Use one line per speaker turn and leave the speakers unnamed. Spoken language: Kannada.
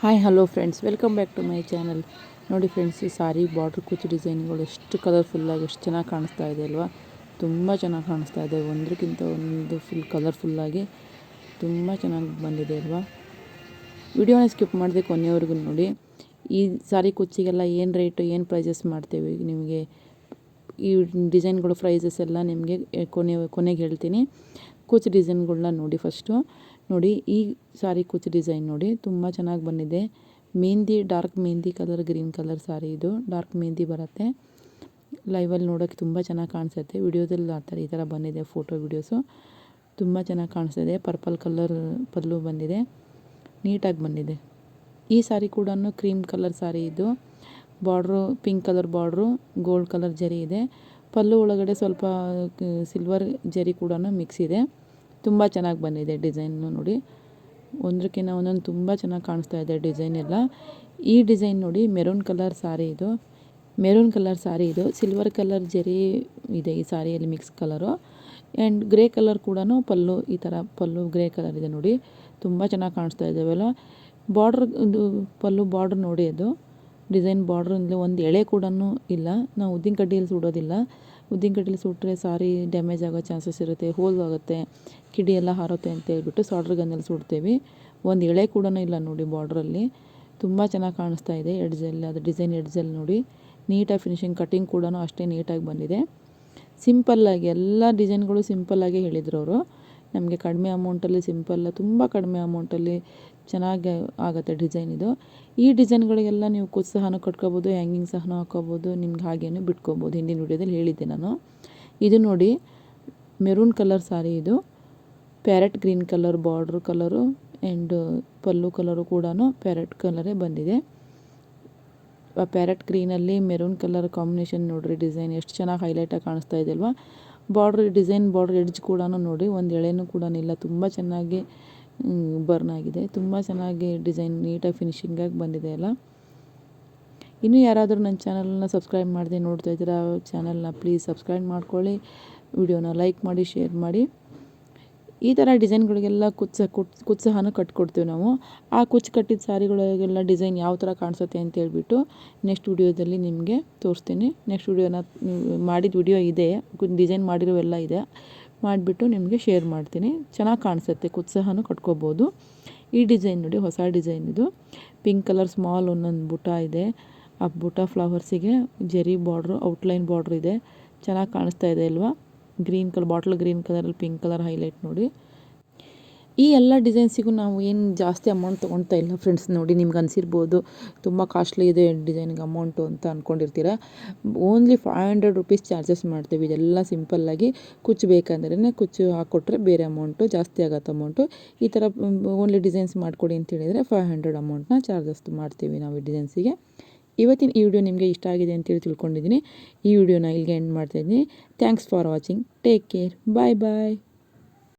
Hi hello friends, welcome back to my channel. ನೋಡಿ ಫ್ರೆಂಡ್ಸ್, ಈ ಸಾರಿ ಬಾರ್ಡ್ರ್ ಕುಚ್ಚು ಡಿಸೈನ್ಗಳು ಎಷ್ಟು ಕಲರ್ಫುಲ್ಲಾಗಿ ಎಷ್ಟು ಚೆನ್ನಾಗಿ ಕಾಣಿಸ್ತಾ ಇದೆ ಅಲ್ವಾ. ತುಂಬ ಚೆನ್ನಾಗಿ ಕಾಣಿಸ್ತಾ ಇದೆ, ಒಂದಕ್ಕಿಂತ ಒಂದು ಫುಲ್ ಕಲರ್ಫುಲ್ಲಾಗಿ ತುಂಬ ಚೆನ್ನಾಗಿ ಬಂದಿದೆ ಅಲ್ವಾ. ವಿಡಿಯೋನ ಸ್ಕಿಪ್ ಮಾಡದೆ ಕೊನೆಯವರೆಗೂ ನೋಡಿ. ಈ ಸಾರಿ ಕುಚ್ಚಿಗೆಲ್ಲ ಏನು ರೇಟು, ಏನು ಪ್ರೈಸಸ್ ಮಾಡ್ತೇವೆ ನಿಮಗೆ, ಈ ಡಿಸೈನ್ಗಳು ಪ್ರೈಸಸ್ ಎಲ್ಲ ನಿಮಗೆ ಕೊನೆಗೆ ಹೇಳ್ತೀನಿ. ಕುಚ್ಚು ಡಿಸೈನ್ಗಳನ್ನ ನೋಡಿ. ಫಸ್ಟು ನೋಡಿ, ಈ ಸಾರಿ ಕುಚ್ಚು ಡಿಸೈನ್ ನೋಡಿ ತುಂಬ ಚೆನ್ನಾಗಿ ಬಂದಿದೆ. Mehndi, dark mehndi colour, green colour sari ಇದು. ಡಾರ್ಕ್ ಮೆಹಂದಿ ಬರುತ್ತೆ. ಲೈವಲ್ಲಿ ನೋಡೋಕ್ಕೆ ತುಂಬ ಚೆನ್ನಾಗಿ ಕಾಣಿಸುತ್ತೆ. ವಿಡಿಯೋದಲ್ಲಿ ಈ ಥರ ಬಂದಿದೆ ಫೋಟೋ ವಿಡಿಯೋಸು. ತುಂಬ ಚೆನ್ನಾಗಿ ಕಾಣಿಸ್ತಿದೆ. ಪರ್ಪಲ್ ಕಲರ್ ಪಲ್ಲು ಬಂದಿದೆ, ನೀಟಾಗಿ ಬಂದಿದೆ. ಈ ಸಾರಿ ಕೂಡ ಕ್ರೀಮ್ ಕಲರ್ ಸಾರಿ ಇದು. Border pink colour border, gold colour zari ಇದೆ. ಪಲ್ಲು ಒಳಗಡೆ ಸ್ವಲ್ಪ ಸಿಲ್ವರ್ ಜರಿ ಕೂಡ ಮಿಕ್ಸ್ ಇದೆ. ತುಂಬ ಚೆನ್ನಾಗಿ ಬಂದಿದೆ ಡಿಸೈನು ನೋಡಿ. ಒಂದಕ್ಕಿಂತ ಒಂದೊಂದು ತುಂಬ ಚೆನ್ನಾಗಿ ಕಾಣಿಸ್ತಾ ಇದೆ ಡಿಸೈನ್ ಎಲ್ಲ. ಈ ಡಿಸೈನ್ ನೋಡಿ, ಮೆರೂನ್ ಕಲರ್ ಸಾರಿ ಇದು. ಮೆರೂನ್ ಕಲರ್ ಸಾರಿ ಇದು. ಸಿಲ್ವರ್ ಕಲರ್ ಜರಿ ಇದೆ ಈ ಸಾರಿಯಲ್ಲಿ, mix colour. And grey colour ಕೂಡ ಪಲ್ಲು, ಈ ಥರ ಪಲ್ಲು ಗ್ರೇ ಕಲರ್ ಇದೆ ನೋಡಿ. ತುಂಬ ಚೆನ್ನಾಗಿ ಕಾಣಿಸ್ತಾ ಇದ್ದಾವೆಲ್ಲ. ಬಾರ್ಡ್ರ್ ಪಲ್ಲು ಬಾರ್ಡ್ರ್ ನೋಡಿ, ಅದು ಡಿಸೈನ್ ಬಾರ್ಡ್ರಲ್ಲಿ ಒಂದು ಎಳೆ ಕೂಡ ಇಲ್ಲ. ನಾವು ಉದ್ದಿನ ಕಡ್ಡಿಯಲ್ಲಿ ಸುಡೋದಿಲ್ಲ. ಉದ್ದಿನ ಕಡ್ಡಿಯಲ್ಲಿ ಸುಟ್ಟರೆ ಸಾರಿ ಡ್ಯಾಮೇಜ್ ಆಗೋ ಚಾನ್ಸಸ್ ಇರುತ್ತೆ, ಹೋಲ್ ಆಗುತ್ತೆ, ಕಿಡಿ ಎಲ್ಲ ಹಾರುತ್ತೆ ಅಂತ ಹೇಳ್ಬಿಟ್ಟು ಸಾಲ್ಡ್ರ್ ಗನ್ನಲ್ಲಿ ಸುಡ್ತೇವೆ. ಒಂದು ಎಳೆ ಕೂಡ ಇಲ್ಲ ನೋಡಿ ಬಾರ್ಡ್ರಲ್ಲಿ. ತುಂಬ ಚೆನ್ನಾಗಿ ಕಾಣಿಸ್ತಾ ಇದೆ ಎಡ್ಜಲ್ಲಿ, ಅದು ಡಿಸೈನ್ ಎಡ್ಜಲ್ಲಿ ನೋಡಿ. ನೀಟಾಗಿ ಫಿನಿಶಿಂಗ್, ಕಟಿಂಗ್ ಕೂಡ ಅಷ್ಟೇ ನೀಟಾಗಿ ಬಂದಿದೆ. ಸಿಂಪಲ್ಲಾಗಿ ಎಲ್ಲ ಡಿಸೈನ್ಗಳು ಸಿಂಪಲ್ಲಾಗಿ ಹೇಳಿದ್ರು ಅವರು. ನಮಗೆ ಕಡಿಮೆ ಅಮೌಂಟಲ್ಲಿ ಸಿಂಪಲ್ಲ, ತುಂಬ ಕಡಿಮೆ ಅಮೌಂಟಲ್ಲಿ ಚೆನ್ನಾಗಿ ಆಗುತ್ತೆ ಡಿಸೈನ್ ಇದು. ಈ ಡಿಸೈನ್ಗಳಿಗೆಲ್ಲ ನೀವು ಕುಚ್ಚು ಸಹನೂ ಕಟ್ಕೋಬೋದು, ಹ್ಯಾಂಗಿಂಗ್ ಸಹನೂ ಹಾಕ್ಕೋಬೋದು, ನಿಮ್ಗೆ ಹಾಗೇನು ಬಿಟ್ಕೋಬೋದು. ಹಿಂದಿನ ವೀಡಿಯೋದಲ್ಲಿ ಹೇಳಿದ್ದೆ ನಾನು. ಇದು ನೋಡಿ, ಮೆರೂನ್ ಕಲರ್ ಸಾರಿ ಇದು. Parrot green colour border colour and pallu colour ಕೂಡ ಪ್ಯಾರೆಟ್ ಕಲರೇ ಬಂದಿದೆ. ಆ ಪ್ಯಾರೆಟ್ ಗ್ರೀನಲ್ಲಿ ಮೆರೂನ್ ಕಲರ್ ಕಾಂಬಿನೇಷನ್ ನೋಡಿರಿ, ಡಿಸೈನ್ ಎಷ್ಟು ಚೆನ್ನಾಗಿ ಹೈಲೈಟಾಗಿ ಕಾಣಿಸ್ತಾ ಇದೆ ಅಲ್ವಾ. ಬಾರ್ಡ್ರ್ ಡಿಸೈನ್, ಬಾರ್ಡ್ರ್ ಎಡ್ಜ್ ಕೂಡ ನೋಡಿ, ಒಂದು ಎಳೆನೂ ಕೂಡ ಇಲ್ಲ. ತುಂಬ ಚೆನ್ನಾಗಿ ಬರ್ನ್ ಆಗಿದೆ. ತುಂಬ ಚೆನ್ನಾಗಿ ಡಿಸೈನ್ ನೀಟಾಗಿ ಫಿನಿಶಿಂಗಾಗಿ ಬಂದಿದೆ ಅಲ್ಲ. ಇನ್ನೂ ಯಾರಾದರೂ ನನ್ನ ಚಾನಲ್ನ ಸಬ್ಸ್ಕ್ರೈಬ್ ಮಾಡದೆ ನೋಡ್ತಾ ಇದ್ದೀರಾ, ಚಾನಲ್ನ ಪ್ಲೀಸ್ ಸಬ್ಸ್ಕ್ರೈಬ್ ಮಾಡ್ಕೊಳ್ಳಿ. ವಿಡಿಯೋನ ಲೈಕ್ ಮಾಡಿ, ಶೇರ್ ಮಾಡಿ. ಈ ಥರ ಡಿಸೈನ್ಗಳಿಗೆಲ್ಲ ಕುಚ್ಚು ಸಹನೂ ಕಟ್ಕೊಡ್ತೀವಿ ನಾವು. ಆ ಕುಚ್ಚು ಕಟ್ಟಿದ ಸಾರಿಗಳಿಗೆಲ್ಲ ಡಿಸೈನ್ ಯಾವ ಥರ ಕಾಣಿಸುತ್ತೆ ಅಂತ ಹೇಳ್ಬಿಟ್ಟು ನೆಕ್ಸ್ಟ್ ವಿಡಿಯೋದಲ್ಲಿ ನಿಮಗೆ ತೋರಿಸ್ತೀನಿ. ನೆಕ್ಸ್ಟ್ ವಿಡಿಯೋನ ಮಾಡಿದ ವಿಡಿಯೋ ಇದೆ, ಡಿಸೈನ್ ಮಾಡಿರೋವೆಲ್ಲ ಇದೆ, ಮಾಡಿಬಿಟ್ಟು ನಿಮಗೆ ಶೇರ್ ಮಾಡ್ತೀನಿ. ಚೆನ್ನಾಗಿ ಕಾಣಿಸುತ್ತೆ, ಕುಚ್ಚು ಸಹನೂ ಕಟ್ಕೋಬೋದು. ಈ ಡಿಸೈನ್ ನೋಡಿ, ಹೊಸ ಡಿಸೈನ್ ಇದು. ಪಿಂಕ್ ಕಲರ್ ಸ್ಮಾಲ್ ಒಂದೊಂದು ಬುಟ್ಟ ಇದೆ. ಆ ಬುಟ್ಟ ಫ್ಲವರ್ಸಿಗೆ ಜರಿ ಬಾರ್ಡ್ರು, ಔಟ್ಲೈನ್ ಬಾರ್ಡ್ರ್ ಇದೆ. ಚೆನ್ನಾಗಿ ಕಾಣಿಸ್ತಾ ಇದೆ ಅಲ್ವಾ. ಗ್ರೀನ್ ಕಲರ್, ಬಾಟ್ಲ್ ಗ್ರೀನ್ ಕಲರಲ್ಲಿ ಪಿಂಕ್ ಕಲರ್ ಹೈಲೈಟ್ ನೋಡಿ. ಈ ಎಲ್ಲ ಡಿಸೈನ್ಸಿಗೂ ನಾವು ಏನು ಜಾಸ್ತಿ ಅಮೌಂಟ್ ತೊಗೊಳ್ತಾ ಇಲ್ಲ ಫ್ರೆಂಡ್ಸ್. ನೋಡಿ, ನಿಮ್ಗೆ ಅನಿಸಿರ್ಬೋದು ತುಂಬ ಕಾಸ್ಟ್ಲಿ ಇದೆ ಡಿಸೈನ್ಗೆ ಅಮೌಂಟು ಅಂತ ಅಂದ್ಕೊಂಡಿರ್ತೀರ. ಓನ್ಲಿ 500 ರುಪೀಸ್ ಚಾರ್ಜಸ್ ಮಾಡ್ತೀವಿ. ಇದೆಲ್ಲ ಸಿಂಪಲ್ಲಾಗಿ ಕುಚ್ಚು ಬೇಕಂದ್ರೆ ಕುಚ್ಚು ಹಾಕ್ಕೊಟ್ರೆ ಬೇರೆ ಅಮೌಂಟು ಜಾಸ್ತಿ ಆಗುತ್ತೆ ಅಮೌಂಟು. ಈ ಥರ ಓನ್ಲಿ ಡಿಸೈನ್ಸ್ ಮಾಡಿಕೊಡಿ ಅಂತ ಹೇಳಿದರೆ 500 ಅಮೌಂಟ್ನ ಚಾರ್ಜಸ್ ಮಾಡ್ತೀವಿ ನಾವು ಈ ಡಿಸೈನ್ಸಿಗೆ. ಇವತ್ತಿನ ಈ ವಿಡಿಯೋ ನಿಮಗೆ ಇಷ್ಟ ಆಗಿದೆ ಅಂತೇಳಿ ತಿಳ್ಕೊಂಡಿದ್ದೀನಿ. ಈ ವಿಡಿಯೋನ ಇಲ್ಲಿಗೆ ಎಂಡ್ ಮಾಡ್ತಾಯಿದ್ದೀನಿ. Thanks for watching. Take care. Bye bye.